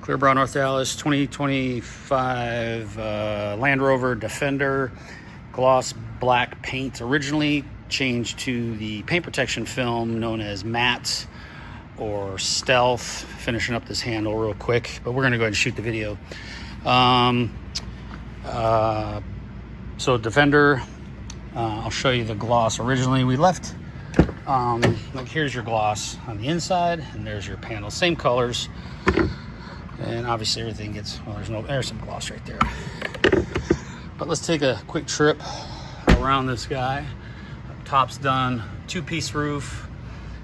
Clearbrow, North Dallas, 2025 Land Rover Defender, gloss black paint. Originally changed to the paint protection film known as matte or stealth. Finishing up this handle real quick, but we're gonna go ahead and shoot the video. So Defender, I'll show you the gloss. Originally we left, like here's your gloss on the inside, and there's your panel, same colors. And obviously everything gets, well, there's some gloss right there. But let's take a quick trip around this guy. Top's done, two-piece roof.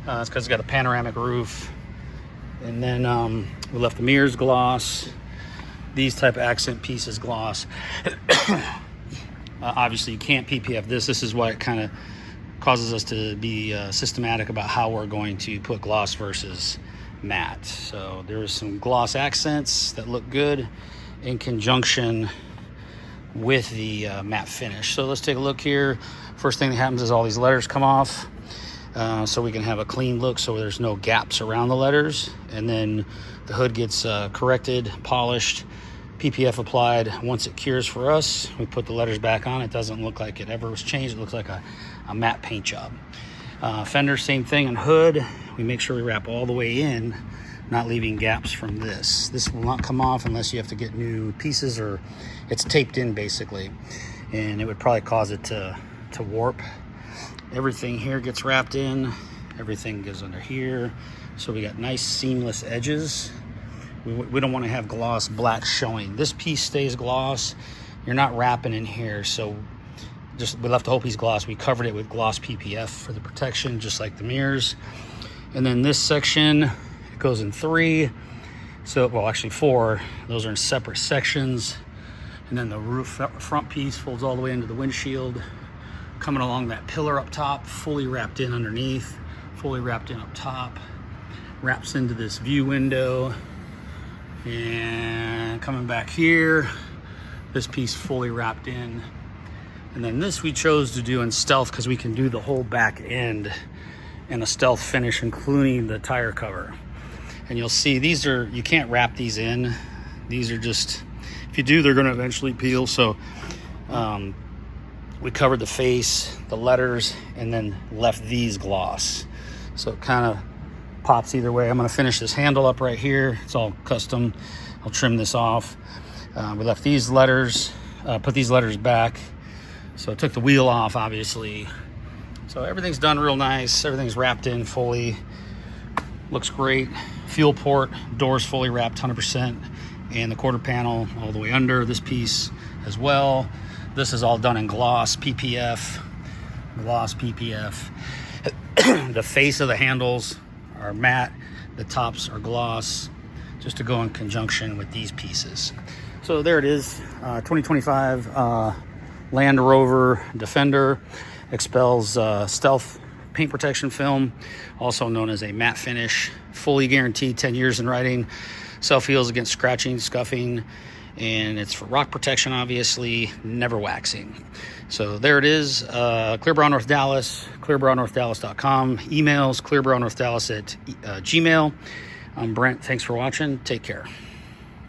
It's because it's got a panoramic roof. And then we left the mirrors gloss. These type of accent pieces gloss. Obviously you can't PPF this. This is why it kind of causes us to be systematic about how we're going to put gloss versus matte. So there's some gloss accents that look good in conjunction with the matte finish. So let's take a look here. First thing that happens is all these letters come off, so we can have a clean look so there's no gaps around the letters. And then the hood gets corrected, polished, PPF applied. Once it cures for us, we put the letters back on. It doesn't look like it ever was changed. It looks like a matte paint job. Fender, same thing. And hood, we make sure we wrap all the way in, not leaving gaps from this. This will not come off unless you have to get new pieces, or it's taped in basically, and it would probably cause it to warp. Everything here gets wrapped in, everything goes under here, so we got nice seamless edges. We don't want to have gloss black showing. This piece stays gloss. You're not wrapping in here, so we left the whole piece gloss. We covered it with gloss PPF for the protection, just like the mirrors. And then this section, it goes in 3. So, well, actually 4. Those are in separate sections. And then the roof front piece folds all the way into the windshield, coming along that pillar up top, fully wrapped in underneath, fully wrapped in up top, wraps into this view window, and coming back here, this piece fully wrapped in. And then this we chose to do in stealth because we can do the whole back end in a stealth finish, including the tire cover. And you'll see these are, you can't wrap these in. These are just, if you do, they're gonna eventually peel. So we covered the face, the letters, and then left these gloss. So it kind of pops either way. I'm gonna finish this handle up right here. It's all custom. I'll trim this off. We left these letters, put these letters back. So I took the wheel off, obviously. So everything's done real nice. Everything's wrapped in fully. Looks great. Fuel port, doors fully wrapped 100%. And the quarter panel all the way under, this piece as well. This is all done in gloss PPF. Gloss PPF. The face of the handles are matte. The tops are gloss, just to go in conjunction with these pieces. So there it is, 2025 Land Rover Defender. Expels stealth paint protection film, also known as a matte finish, fully guaranteed, 10 years in writing, self-heals against scratching, scuffing, and it's for rock protection, obviously, never waxing. So there it is, Clearbrow, North Dallas, clearbrownorthdallas.com, emails clearbrownorthdallas@gmail.com. I'm Brent, thanks for watching, take care.